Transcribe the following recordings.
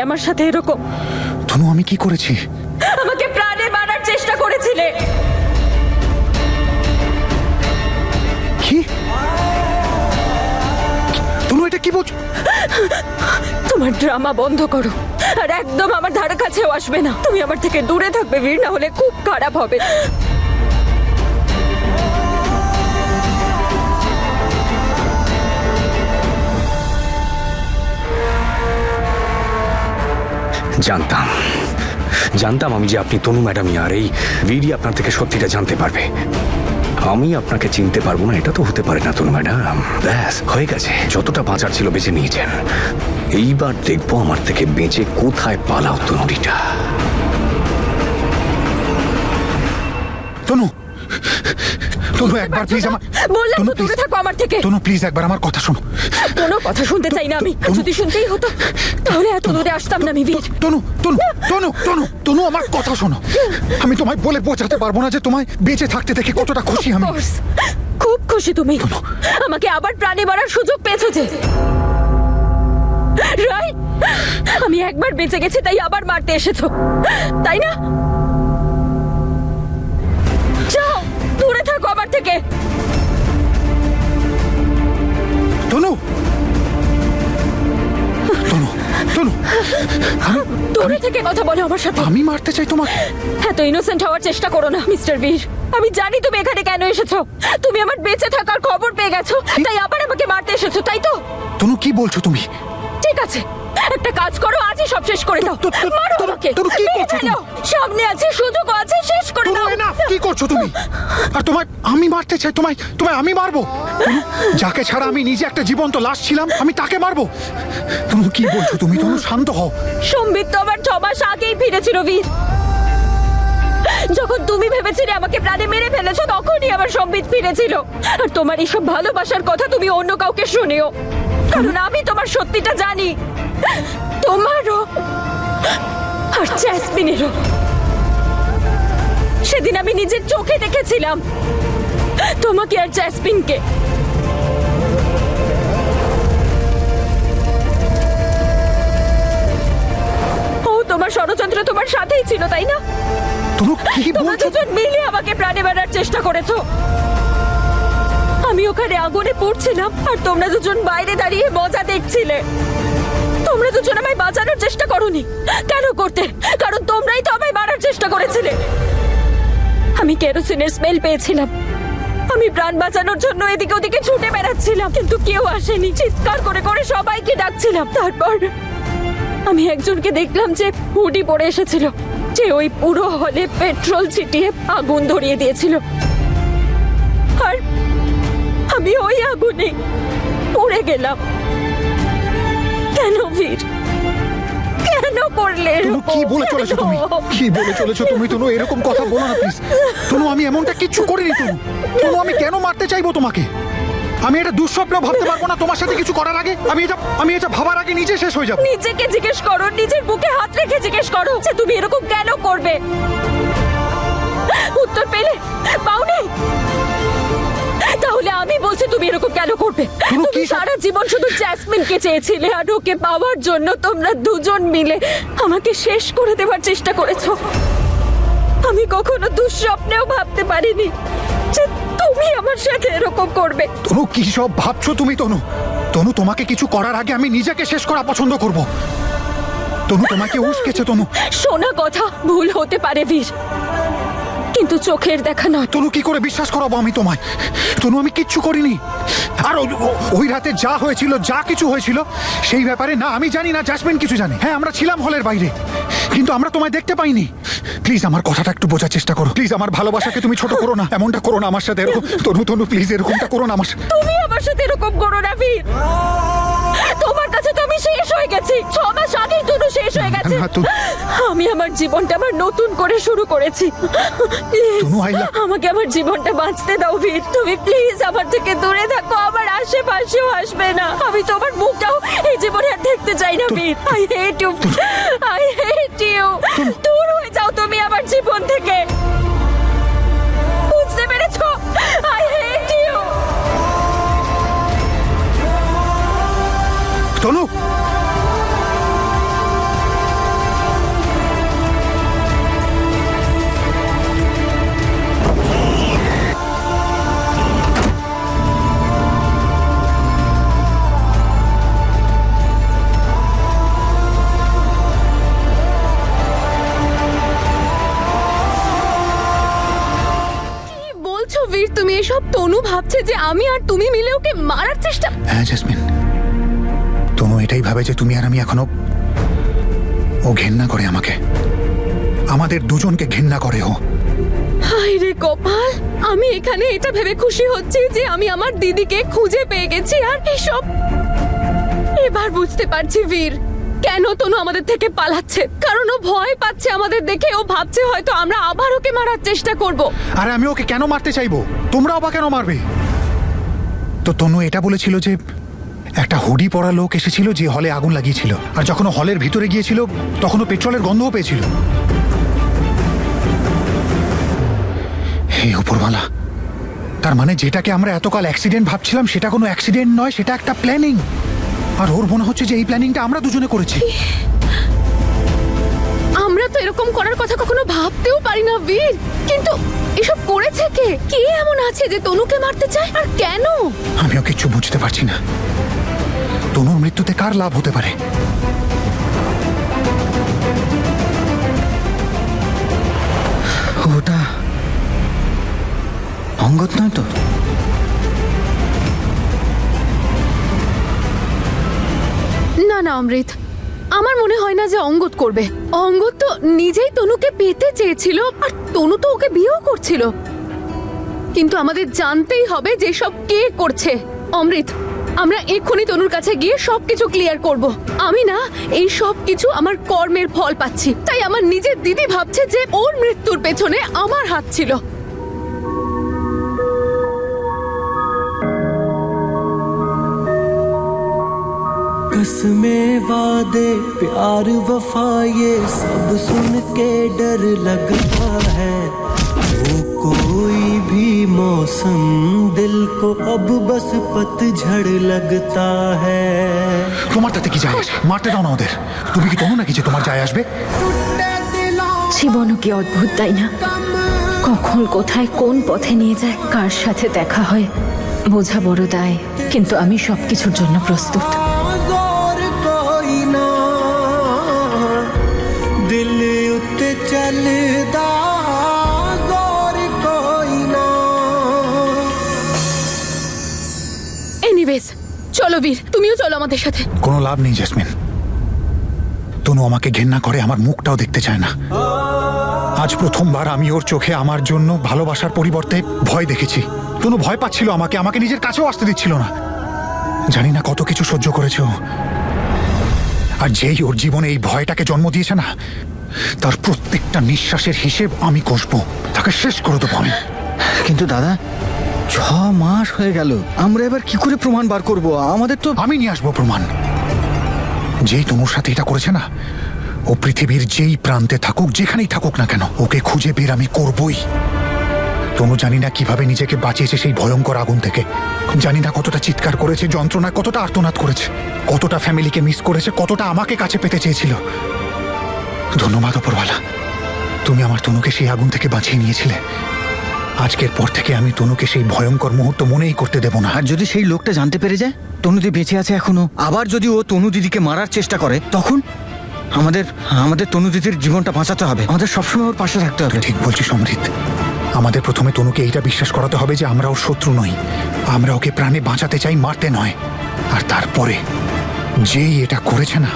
আমার সাথে এরকম? তনু, আমি কি করেছি? আমাকে প্রাণে মারার চেষ্টা করেছিলে। কি? তনু, এটা কি বলছো? তোমার ড্রামা বন্ধ করো আর একদম আমার ধারে কাছেও আসবে না। তুমি আমার থেকে দূরে থাকবে বীর, না হলে খুব খারাপ হবে। জানতাম আমি যে আপনি তনু ম্যাডামই, আর এই বীরই আপনার থেকে সত্যিটা জানতে পারবে। আমি আপনাকে চিনতে পারবো না এটা তো হতে পারে না তনু ম্যাডাম। ব্যাস হয়ে গেছে, যতটা বাঁচার ছিল বেঁচে নিয়েছেন। এইবার দেখবো আমার থেকে বেঁচে কোথায় পালাও তনুরিটা। তনু, তনু একবার প্লিজ আমার। বললাম তো দূরে থাকো আমার থেকে। তনু প্লিজ একবার আমার কথা শোনো। কোনো কথা শুনতে চাই না আমি। যদি শুনতেই হতো তাহলে এত দূরে আসতাম না আমি বীর। তনু তনু তনু তনু তনু আমার কথা শোনো। আমি তোমায় বলে বোঝাতে পারবো না যে তোমায় বেঁচে থাকতে দেখে কতটা খুশি আমি। খুব খুশি তুমি আমাকে আবার প্রাণে মারার সুযোগ পেয়েছো যে। রাইট, আমি একবার বেঁচে গেছি তাই আবার মারতে এসেছো, তাই না? যাও, দূরে থাকো আমার থেকে। তনু তনু তনু দূরে থেকে কথা বলো আমার সাথে। আমি মারতে চাই তোমাকে? এত ইনোসেন্ট হওয়ার চেষ্টা করো না মিস্টার বীর। আমি জানি তুমি এখানে কেন এসেছো। তুমি আমার বেঁচে থাকার খবর পেয়ে গেছো তাই আবার আমাকে মারতে এসেছো, তাই তো? তনু কি বলছো তুমি? ঠিক আছে, একটা কাজ করো, আজই সব শেষ করে দাও। মারো আমাকে। সামনে আছে, সুযোগ আছে, শেষ করে দাও। কি করছো তুমি? আর তোমায় আমি মারতে চাই? তোমায় আমি মারবো? যাকে ছাড়া আমি নিজে একটা জীবন্ত লাশ ছিলাম আমি তাকে মারবো? তুমি কি বলছো তুমি? তনু শান্ত হও। সম্বিত তো আমার 6 মাস আগেই ফিরেছিল বীর। যখন তুমি ভেবেছিলে আমাকে প্রাণে মেরে ফেলেছো তখনই আমার সম্বিত ফিরেছিল। আর তোমার এইসব ভালোবাসার কথা তুমি অন্য কাউকে শুনিও, কারণ আমি তোমার সত্যিটা জানি। তোমারও আর জ্যাসমিনেরও। সেদিন আমি নিজের চোখে দেখেছিলাম তোমাকে আর জ্যাসমিনকে। ও তোমার ষড়যন্ত্র তোমার সাথেই ছিল, তাই না? তোমরা দুজন মিলে আমাকে প্রাণে মারার চেষ্টা করেছো। আমি ওখানে আগুনে পড়ছিলাম আর তোমরা দুজন বাইরে দাঁড়িয়ে মজা দেখছিলে। তোমরা দুজন আমায় বাঁচানোর চেষ্টা করোনি। কেন করতে? কারণ তোমরাই তো আমায় মারার চেষ্টা করেছিলে। আমি কেরোসিনের স্মেল পেয়েছিলাম। আমি প্রাণ বাঁচানোর জন্য এদিকে ওদিকে ছুটে বেড়াচ্ছিলাম, কিন্তু কেউ আসেনি। চিৎকার করে করে সবাইকে ডাকছিলাম। তারপর আমি একজনকে দেখলাম যে হুডি পরে এসেছিল, যে ওই পুরো হলে পেট্রোল ছিটিয়ে আগুন ধরিয়ে দিয়েছিল। আর আমি ওই আগুনে পড়ে গেলাম। কেন বীর? কেন করলে? কি বলে চলেছো তুমি? কি বলে চলেছো তুমি? তনু এরকম কথা বলো না প্লিজ। তনু আমি এমনটা কিচ্ছু করিনি। তনু আমি কেন মারতে চাইবো তোমাকে? আমি এটা দুঃস্বপ্ন ভাবতে পারবো না তোমার সাথে কিছু করার আগে। আমি এটা ভাবার আগে নিজে শেষ হয়ে যাবো। নিজেকে জিজ্ঞেস করো, নিজের বুকে হাত রেখে জিজ্ঞেস করো যে তুমি এরকম কেন করবে। উত্তর পেলে পাওনি? তাহলে আমি বলছি তুমি এরকম কেন করবে? তুমি সারা জীবন শুধু জ্যাসমিনকে চেয়েছিলে আর ওকে পাওয়ার জন্য তোমরা দুজন মিলে আমাকে শেষ করে দেওয়ার চেষ্টা করেছো। আমি কখনো দুঃস্বপ্নেও ভাবতে পারিনি যে তুমি আমার সাথে এরকম করবে। তনু কি সব ভাবছো তুমি? তনু তোমাকে কিছু করার আগে আমি নিজেকে শেষ করা পছন্দ করব। তনু তোমাকে উস্কেছে। তনু শোনা কথা ভুল হতে পারে বীর, কিন্তু চোখের দেখা নয়। তনু কি করে বিশ্বাস করাবো আমি তোমায়? তনু আমি কিচ্ছু করিনি। আর ওই রাতে যা হয়েছিল, যা কিছু হয়েছিল সেই ব্যাপারে না আমি জানি না জ্যাসমিন কিছু জানে। হ্যাঁ আমরা ছিলাম হলের বাইরে, কিন্তু আমরা তোমায় দেখতে পাইনি। প্লিজ আমার কথাটা একটু বোঝার চেষ্টা করো। প্লিজ আমার ভালোবাসাকে তুমি ছোট করো না। এমনটা করো না আমার সাথে। এরকম তনু প্লিজ এরকমটা করো না আমার সাথে। তুমি আমার সাথে এরকম করো না বীর। তোমার কাছে তো আমি শেষ হয়ে গেছি। 6 মাস আগেই তনু শেষ হয়ে গেছে। আমি আমার জীবনটা আবার নতুন করে শুরু করেছি। আমাকে আমার জীবনটা বাঁচতে দাও বীর। তুমি প্লিজ আমার থেকে দূরে থাকো, আমার আশেপাশেও আসবে না। আমি তোমার মুখটাও এই জীবনে আর দেখতে চাই না বীর। I hate you, I hate you. দূর হয়ে যাও তুমি আমার জীবন থেকে। বুঝতে পেরেছো? I hate you. তনু তনু ভাবছে যে আমি আর তুমি মিলে ওকে মারার চেষ্টা। হ্যাঁ জেসমিন, তনু এটাই ভাবে যে তুমি আর আমি এখনো, ও ঘেন্না করে আমাকে, আমাদের দুজনকে ঘেন্না করে ও। হায় রে কপাল, আমি এখানে এটা ভেবে খুশি হচ্ছি যে আমি আমার দিদিকে খুঁজে পেয়ে গেছি। আর এসব এবার বুঝতে পারছি বীর, কেন তনু আমাদের থেকে পালাচ্ছে। কারণ ও ভয় পাচ্ছে আমাদের দেখে। ও ভাবছে হয়তো আমরা আবার ওকে মারার চেষ্টা করব। আরে আমি ওকে কেন মারতে চাইবো? তোমরাও বা কেন মারবে? তো তনু এটা বলেছিল যে একটা হুডি পরা লোক এসেছিল যে হলে আগুন লাগিয়েছিল, আর যখন ও হলের ভিতরে গিয়েছিল তখন ও পেট্রোলের গন্ধও পেয়েছিল। হে উপরওয়ালা, তার মানে যেটাকে আমরা এতকাল অ্যাক্সিডেন্ট ভাবছিলাম সেটা কোনো অ্যাক্সিডেন্ট নয়, সেটা একটা প্ল্যানিং। আর ওর মনে হচ্ছে যে এই প্ল্যানিংটা আমরা দুজনে করেছি। আমরা তো এরকম করার কথা কখনো ভাবতেও পারি না বীর, কিন্তু এসব করেছে কে? কে এমন আছে যে তনুকে মারতে চায়, আর কেন? আমিও কিচ্ছু বুঝতে পারছি না। তনুর মৃত্যুতে কার লাভ হতে পারে? ওটা অঙ্গদ নয় তো? না না অমৃত, আমার মনে হয় না যে অঙ্গদ করবে। অঙ্গদ তো নিজেই তনুকে পেতে চেয়েছিল, আর তনু তো ওকে বিয়েও করছিল। কিন্তু আমাদের জানতেই হবে যে সব কে করছে। অমৃত, আমরা এক্ষুনি তনুর কাছে গিয়ে সবকিছু ক্লিয়ার করব। আমি না এই সব কিছু আমার কর্মের ফল পাচ্ছি, তাই আমার নিজের দিদি ভাবছে যে ওর মৃত্যুর পেছনে আমার হাত ছিল। कसमें वादे प्यार वफा ये सब सुन के डर लगता है। वो कोई भी मौसम दिल को अब बस पतझड़ लगता है। তোমার তাতে কি যায় আসে? মারতে দাও না ওদের। তুমি কি তনু নাকি যে তোমার যায় আসবে? জীবনও কি অদ্ভুত, তাই না? কখন কোথায় কোন পথে নিয়ে যায়, কার সাথে দেখা হয় বোঝা বড় দায়। কিন্তু আমি সবকিছুর জন্য প্রস্তুত। जोर कोई ना दिल उत्ते चलदा, जोर कोई ना। এনিওয়েজ, চলো বীর, তুমিও চলো আমাদের সাথে। কোনো লাভ নেই জেসমিন। তনু আমাকে ঘেন্না করে, আমার মুখটাও দেখতে চায় না। আজ প্রথমবার আমি ওর চোখে আমার জন্য ভালোবাসার পরিবর্তে ভয় দেখেছি। তনু ভয় পাচ্ছিল আমাকে, আমাকে নিজের কাছেও আসতে দিচ্ছিল না। জানি না কত কিছু সহ্য করেছে ও। আর যেই ওর জীবনে এই ভয়টাকে জন্ম দিয়েছে না, তার প্রত্যেকটা নিঃশ্বাসের হিসেব আমি কষবো, তাকে শেষ করে দেবো আমি। কিন্তু দাদা, 6 মাস হয়ে গেল, আমরা এবার কি করে প্রমাণ বার করব? আমাদের তো আমি নিয়ে আসবো প্রমাণ। যেই তনুর সাথে এটা করেছে না, ও পৃথিবীর যেই প্রান্তে থাকুক, যেখানেই থাকুক না কেন, ওকে খুঁজে বের আমি করবই। তনু জানি না কিভাবে নিজেকে বাঁচিয়েছে সেই ভয়ঙ্কর আগুন থেকে। জানি না কতটা চিৎকার করেছে, যন্ত্রণা কতটা আর্তনাদ করেছে, কতটা ফ্যামিলিকে মিস করেছে, কতটা আমাকে কাছে পেতে চেয়েছিল। ধন্যবাদ উপরওয়ালা, তুমি আমার তনুকে সেই আগুন থেকে বাঁচিয়ে নিয়েছিলে। আজকের পর থেকে আমি তনুকে সেই ভয়ঙ্কর মুহূর্ত মনেই করতে দেব না। আর যদি সেই লোকটা জানতে পেরে যায় তনুদি বেঁচে আছে এখনো, আবার যদি ও তনু দিদিকে মারার চেষ্টা করে, তখন আমাদের তনু দিদির জীবনটা বাঁচাতে হবে। আমাদের সবসময় ওর পাশে থাকতে হবে। ঠিক বলছিস অমৃত। আমাদের প্রথমে তনুকে এইটা বিশ্বাস করাতে হবে যে আমরা ওর শত্রু নই, আমরা ওকে প্রাণে বাঁচাতে চাই, মারতে নয়। আর তারপরে যেই এটা করেছে না,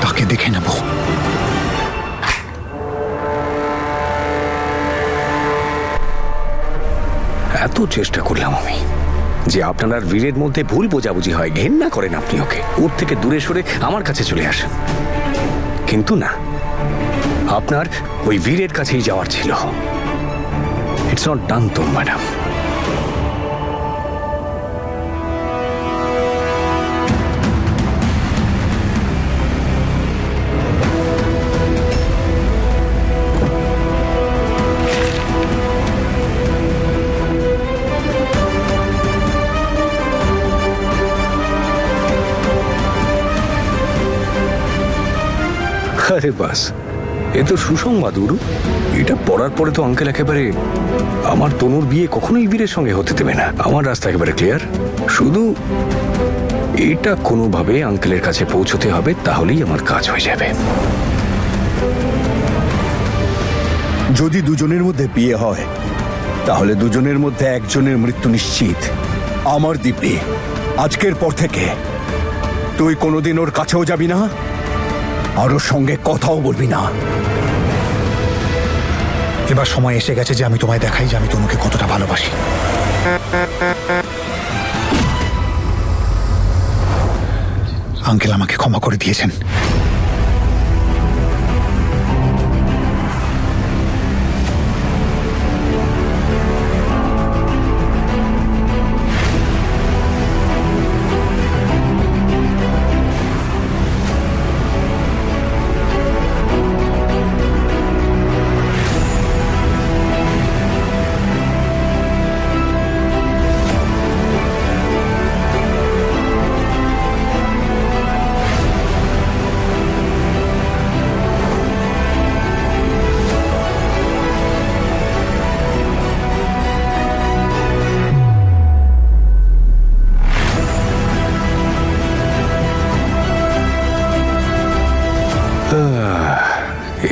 তাকে দেখে নেব। এত চেষ্টা করলাম আমি যে আপনার আর বীরের মধ্যে ভুল বোঝাবুঝি হয়, ঘেন্না করেন আপনি ওকে, ওর থেকে দূরে সরে আমার কাছে চলে আসেন। কিন্তু না, আপনার ওই বীরের কাছেই যাওয়ার ছিল। ইটস নট ডান তো ম্যাডাম। আরে বাস, এ তো সুসংবাদ গুরু। এটা পড়ার পরে তো আঙ্কেল একেবারে আমার তনুর বিয়ে কখনোই বীরের সঙ্গে হতে দেবে না। আমার রাস্তা একেবারে ক্লিয়ার। শুধু এটা কোনোভাবে আঙ্কেলের কাছে পৌঁছতে হবে, তাহলেই আমার কাজ হয়ে যাবে। যদি দুজনের মধ্যে বিয়ে হয় তাহলে দুজনের মধ্যে একজনের মৃত্যু নিশ্চিত। আমার দিব্যি, আজকের পর থেকে তুই কোনোদিন ওর কাছেও যাবি না, আর ওর সঙ্গে কথাও বলবি না। এবার সময় এসে গেছে যে আমি তোমায় দেখাই যে আমি তনুকে কতটা ভালোবাসি। আঙ্কেল আমাকে ক্ষমা করে দিয়েছেন।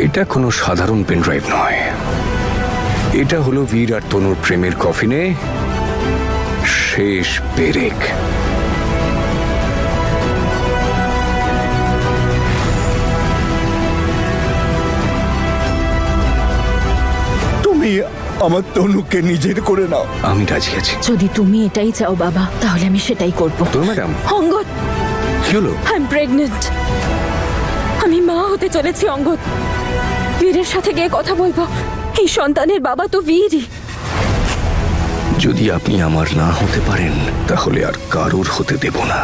এটা কোনো সাধারণ পেনড্রাইভ নয়, এটা হলো বীর আর তনুর প্রেমের কফিনে শেষ পেরেক। তুমি আমার তনুকে নিজের করে নাও। আমি রাজি আছি। যদি তুমি এটাই চাও বাবা, তাহলে আমি সেটাই করব। তনু ম্যাডাম, অঙ্গদ, কি হলো? I am pregnant. আমি মা হতে চলেছি অঙ্গদ। বীরের সাথে গিয়ে কথা বলবো। এই সন্তানের বাবা তো বীরই। যদি আপনি আমার না হতে পারেন তাহলে আর কারোর হতে দেব না।